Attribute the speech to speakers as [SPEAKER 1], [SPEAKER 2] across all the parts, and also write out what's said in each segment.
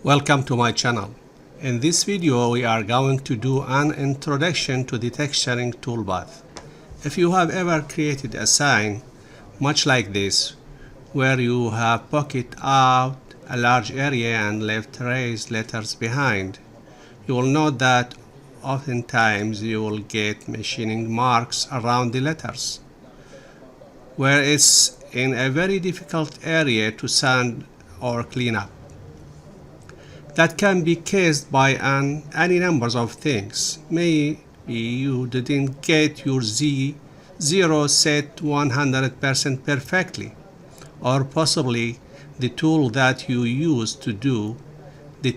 [SPEAKER 1] Welcome to my channel. In this video we are going to do an introduction to the texturing toolpath. If you have ever created a sign much like this, where you have pocket out a large area and left raised letters behind, you will note that oftentimes you will get machining marks around the letters, where it's in a very difficult area to sand or clean up. That can be caused by any numbers of things. Maybe you didn't get your zero set 100% perfectly, or possibly the tool that you used to do the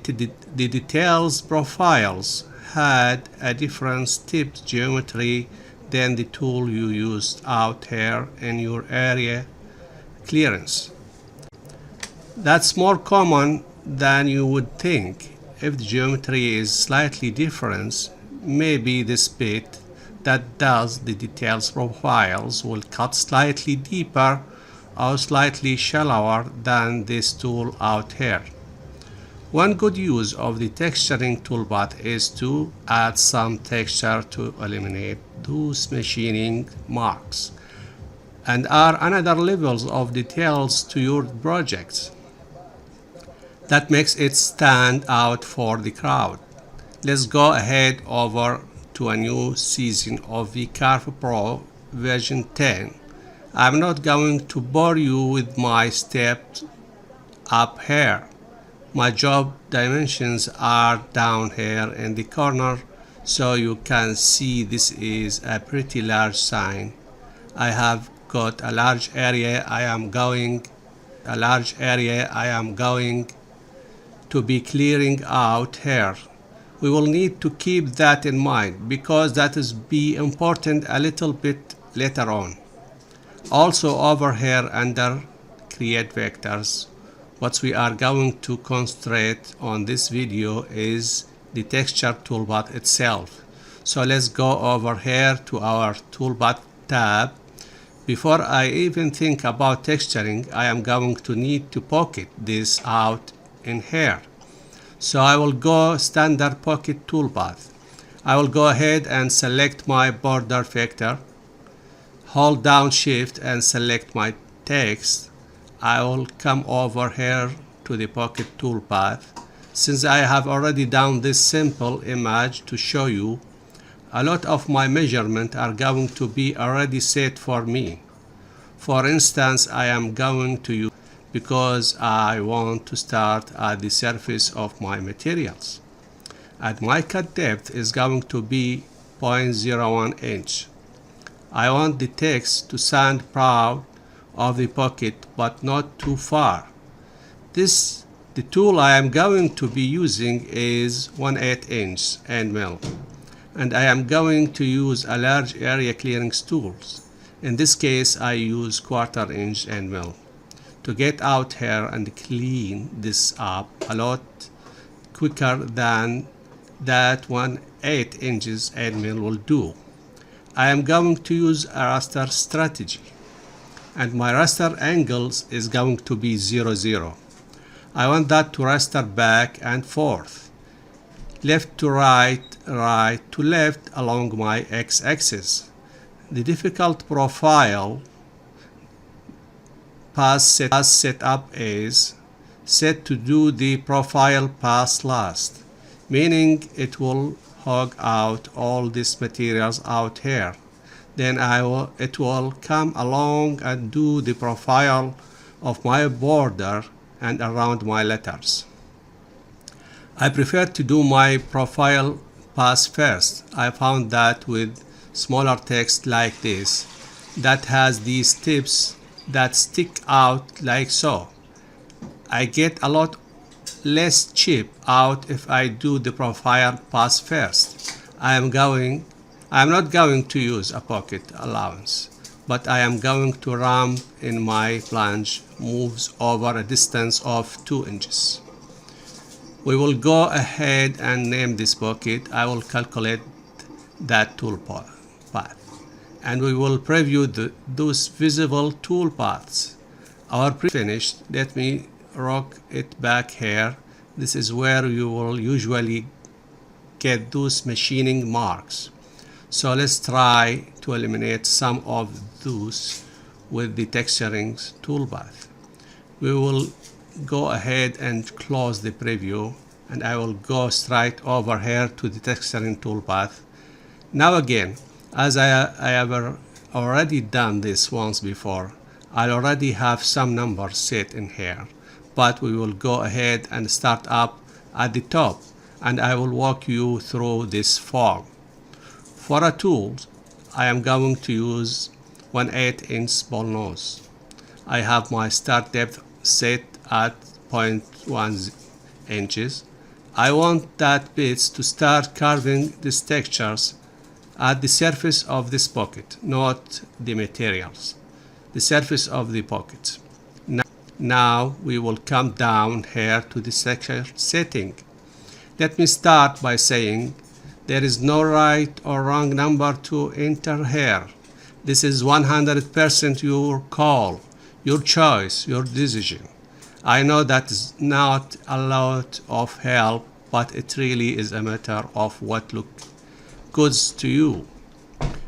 [SPEAKER 1] details profiles had a different step geometry than the tool you used out here in your area clearance. That's more common than you would think. If the geometry is slightly different, maybe this bit that does the details profiles will cut slightly deeper or slightly shallower than this tool out here. One good use of the texturing toolpath is to add some texture to eliminate those machining marks and add another levels of details to your project. That makes it stand out for the crowd. Let's go ahead over to a new season of VCarve Pro version 10. I'm not going to bore you with my steps up here. My job dimensions are down here in the corner, so you can see this is a pretty large sign. I have got a large area I am going to be clearing out here. We will need to keep that in mind because that is be important a little bit later on. Also over here under create vectors, what we are going to concentrate on this video is the texture toolpath itself. So let's go over here to our toolpath tab. Before I even think about texturing, I am going to need to pocket this out in here. So I will go standard pocket toolpath. I will go ahead and select my border vector, hold down shift and select my text. I will come over here to the pocket toolpath. Since I have already done this simple image to show you, a lot of my measurements are going to be already set for me. For instance, I am going to use because I want to start at the surface of my materials. And my cut depth is going to be 0.01 inch. I want the text to stand proud of the pocket but not too far. The tool I am going to be using is 1/8 inch end mill, and I am going to use a large area clearance tools. In this case I use 1/4 inch end mill to get out here and clean this up a lot quicker than that 1/8 inches end mill will do. I am going to use a raster strategy, and my raster angles is going to be 0, 0. I want that to raster back and forth, left to right, right to left along my x-axis. The difficult profile pass setup is set to do the profile pass last, meaning it will hog out all these materials out here. Then it will come along and do the profile of my border and around my letters. I prefer to do my profile pass first. I found that with smaller text like this that has these tips that stick out like so, I get a lot less chip out if I do the profile pass first. I am not going to use a pocket allowance, but I am going to ramp in my flange moves over a distance of 2 inches. We will go ahead and name this pocket. I will calculate that toolpath, and we will preview those visible toolpaths. Our finished. Let me rock it back here This is where you will usually get those machining marks. So let's try to eliminate some of those with the texturing toolpath. We will go ahead and close the preview, and I will go straight over here to the texturing toolpath. Now again, as I have already done this once before, I already have some numbers set in here, but we will go ahead and start up at the top, and I will walk you through this form. For a tool, I am going to use 1/8 inch ball nose. I have my start depth set at 0.1 inches. I want that bit to start carving these textures at the surface of this pocket, not the materials, the surface of the pocket. Now we will come down here to the texture setting. Let me start by saying there is no right or wrong number to enter here. This is 100% your call, your choice, your decision. I know that is not a lot of help, but it really is a matter of what looks good to you.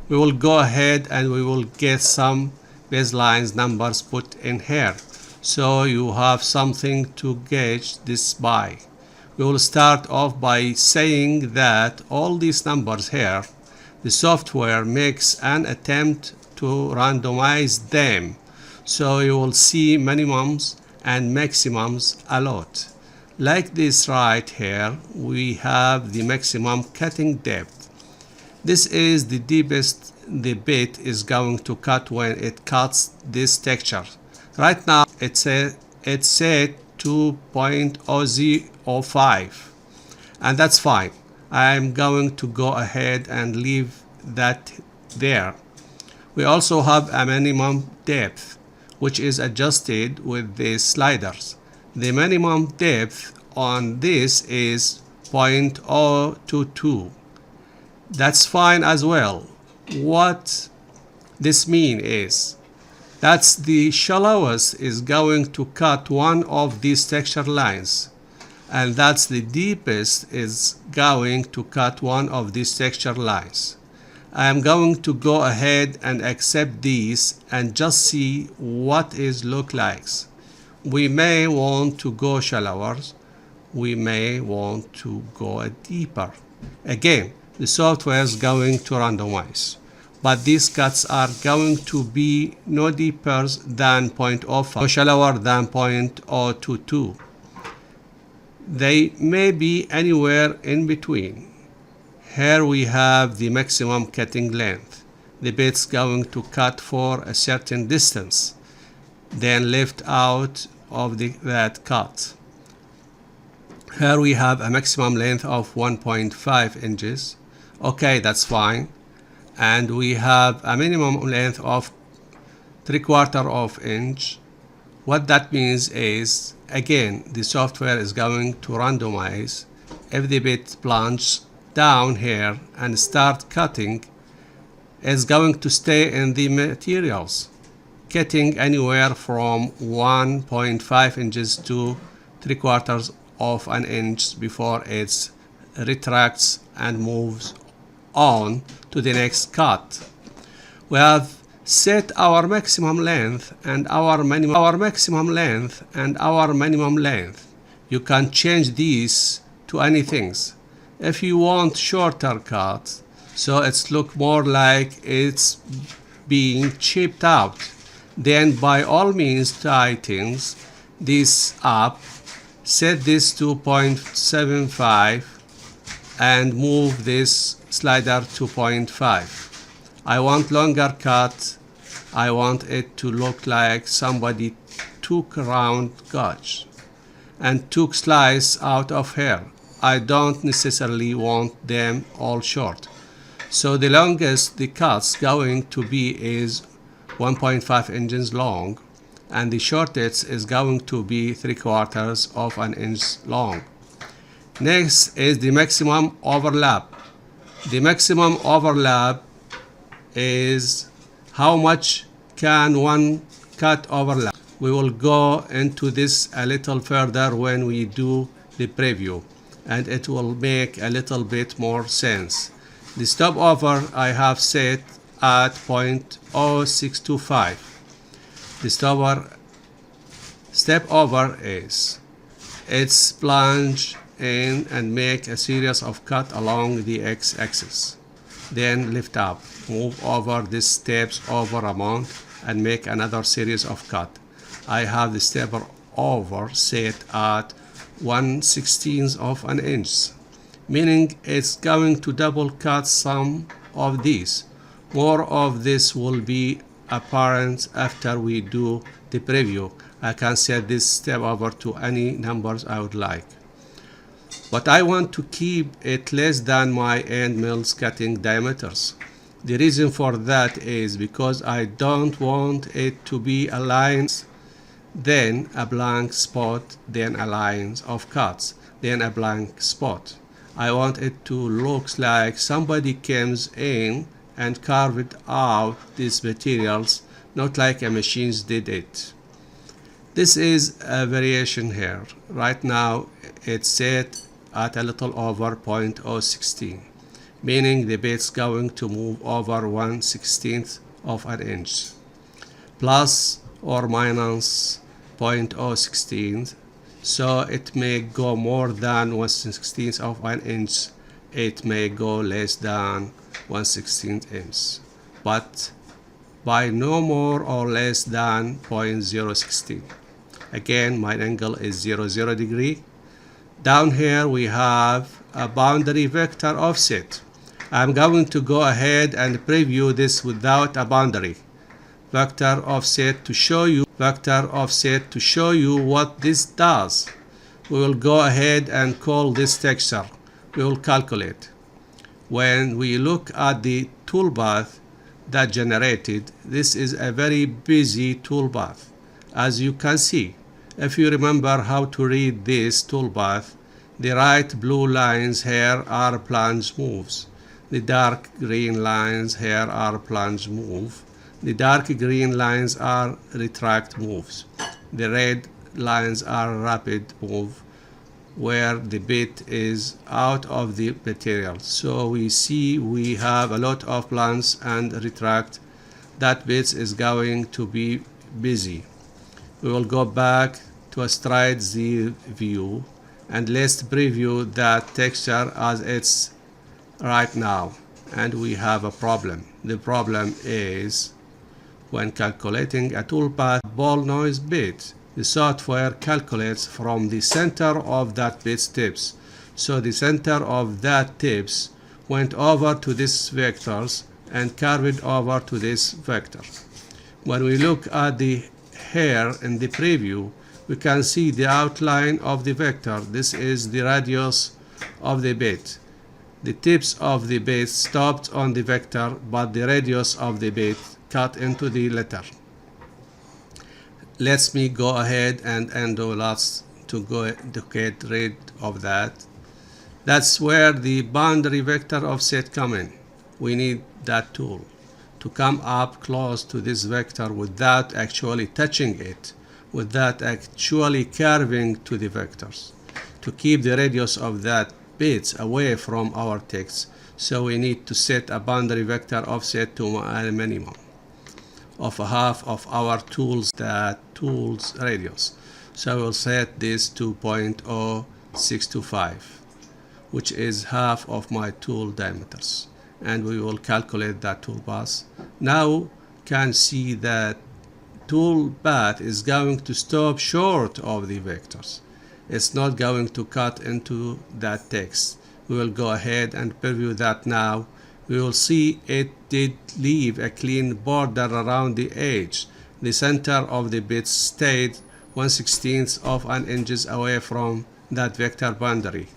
[SPEAKER 1] We will go ahead and we will get some baselines numbers put in here, so you have something to gauge this by. We will start off by saying that all these numbers here, the software makes an attempt to randomize them, so you will see minimums and maximums a lot. Like this right here, we have the maximum cutting depth. This is the deepest the bit is going to cut when it cuts this texture. Right now it's set 2.005, and that's fine. I'm going to go ahead and leave that there. We also have a minimum depth, which is adjusted with the sliders. The minimum depth on this is 0.022. That's fine as well. What this means is that's the shallowest is going to cut one of these texture lines, and that's the deepest is going to cut one of these texture lines. I am going to go ahead and accept these and just see what it looks like. We may want to go shallower, we may want to go deeper. Again, the software is going to randomize, but these cuts are going to be no deeper than 0.05, no shallower than 0.022. They may be anywhere in between. Here we have the maximum cutting length. The bit's going to cut for a certain distance, then lift out of that cut. Here we have a maximum length of 1.5 inches. Okay, that's fine. And we have a minimum length of 3/4 of inch. What that means is, again, the software is going to randomize. If the bit plunges down here and start cutting, it's going to stay in the materials, cutting anywhere from 1.5 inches to 3/4 of an inch before it retracts and moves on to the next cut. We have set our maximum length and our maximum length and our minimum length. You can change these to anything. If you want shorter cuts, so it's look more like it's being chipped out, then by all means tighten this up, set this to 0.75 and move this slider to 0.5. I want longer cut. I want it to look like somebody took a round gauge and took slice out of here. I don't necessarily want them all short. So the longest the cut's going to be is 1.5 inches long, and the shortest is going to be 3/4 of an inch long. Next is the maximum overlap. The maximum overlap is how much can one cut overlap. We will go into this a little further when we do the preview, and it will make a little bit more sense. The stopover I have set at 0.0625. The step over is its plunge in and make a series of cuts along the x-axis. Then lift up, move over these steps over amount and make another series of cuts. I have the step over set at 1/16 of an inch, meaning it's going to double cut some of these. More of this will be apparent after we do the preview. I can set this step over to any numbers I would like, but I want to keep it less than my end mill's cutting diameters. The reason for that is because I don't want it to be a line, then a blank spot, then a line of cuts, then a blank spot. I want it to look like somebody comes in and carved out these materials, not like a machine did it. This is a variation here. Right now it's set at a little over 0.016, meaning the bit's going to move over 1/16 of an inch, plus or minus 0.016, so it may go more than 1/16 of an inch, it may go less than 1/16 inch, but by no more or less than 0.016. Again, my angle is 0 degree. Down here we have a boundary vector offset. I'm going to go ahead and preview this without a boundary vector offset to show you what this does. We will go ahead and call this texture. We will calculate. When we look at the toolpath that generated, this is a very busy toolpath, as you can see. If you remember how to read this toolpath, the right blue lines here are plunge moves. The dark green lines here are plunge move. The dark green lines are retract moves. The red lines are rapid move, where the bit is out of the material. So we see we have a lot of plunge and retract. That bit is going to be busy. We will go back to a straight Z view and let's preview that texture as it's right now, and we have a problem. The problem is when calculating a toolpath ball noise bit, the software calculates from the center of that bit's tips. So the center of that tips went over to these vectors and carried over to this vector. When we look at the hair in the preview, we can see the outline of the vector. This is the radius of the bit. The tips of the bit stopped on the vector, but the radius of the bit cut into the letter. Let me go ahead and undo lots to get rid of that. That's where the boundary vector offset come in. We need that tool to come up close to this vector without actually touching it, without actually carving to the vectors, to keep the radius of that bit away from our text. So we need to set a boundary vector offset to a minimum of a half of our tool's radius. So we'll set this to 0.0625, which is half of my tool diameters, and we will calculate that tool path. Now can see that tool path is going to stop short of the vectors. It's not going to cut into that text. We will go ahead and preview that now. We will see it did leave a clean border around the edge. The center of the bit stayed 1/16 of an inch away from that vector boundary,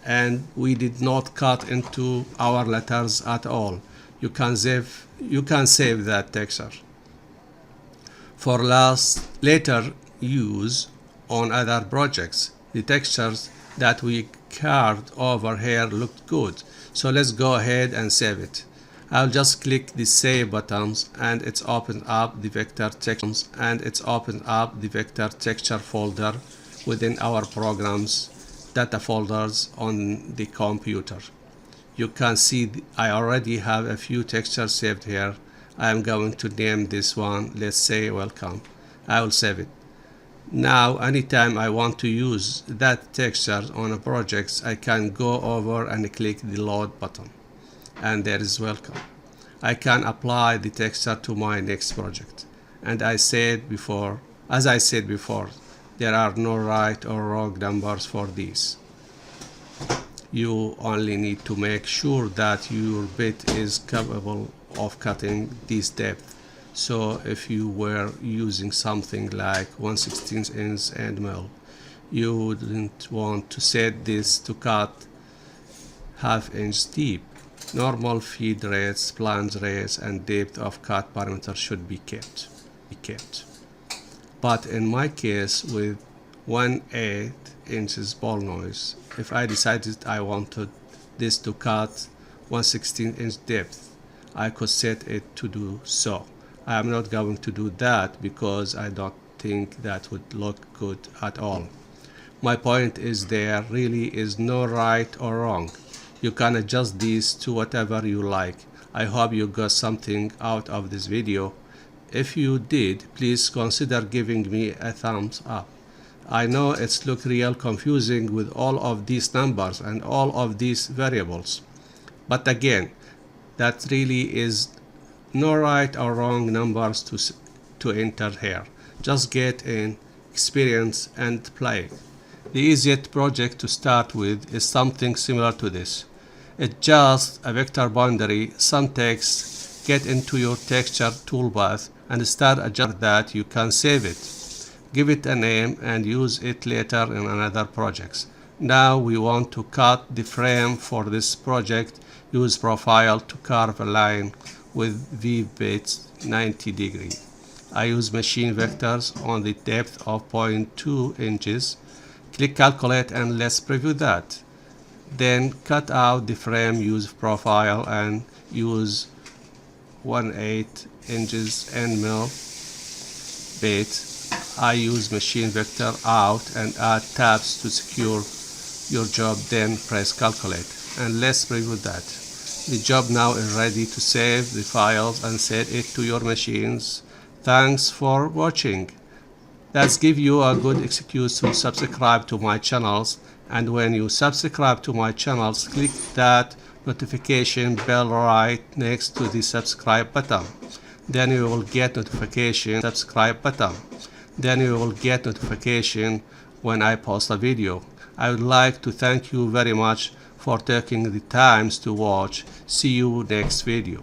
[SPEAKER 1] and we did not cut into our letters at all. You can save that texture for later use on other projects. The textures that we carved over here looked good, so let's go ahead and save it. I'll just click the save buttons and it's opened up the vector texture folder within our programs data folders on the computer. You can see I already have a few textures saved here. I am going to name this one, let's say welcome. I will save it. Now anytime I want to use that texture on a project, I can go over and click the load button, and there is welcome. I can apply the texture to my next project. And as I said before, there are no right or wrong numbers for these. You only need to make sure that your bit is capable of cutting this depth. So if you were using something like 1/16 inch end mill, you wouldn't want to set this to cut 1/2 inch deep. Normal feed rates, plunge rates, and depth of cut parameters should be kept. But in my case, with 1/8 inches ball noise, if I decided I wanted this to cut 1/16 inch depth, I could set it to do so. I am not going to do that because I don't think that would look good at all. My point is there really is no right or wrong. You can adjust these to whatever you like. I hope you got something out of this video. If you did, please consider giving me a thumbs up. I know it's look real confusing with all of these numbers and all of these variables. But again, that really is no right or wrong numbers to enter here. Just get in, experience, and play. The easiest project to start with is something similar to this. It's just a vector boundary, some text, get into your texture toolpath and start adjusting that. You can save it, give it a name, and use it later in another project. Now we want to cut the frame for this project. Use profile to carve a line with V bits 90 degrees. I use machine vectors on the depth of 0.2 inches. Click calculate and let's preview that. Then cut out the frame, use profile and use 1/8 inches end mill bit. I use machine vector out and add tabs to secure your job, then press calculate and let's preview that. The job now is ready to save the files and set it to your machines. Thanks for watching. That gives you a good excuse to subscribe to my channels, and when you subscribe to my channels, click that notification bell right next to the subscribe button. Then you will get notification when I post a video. I would like to thank you very much for taking the time to watch. See you next video.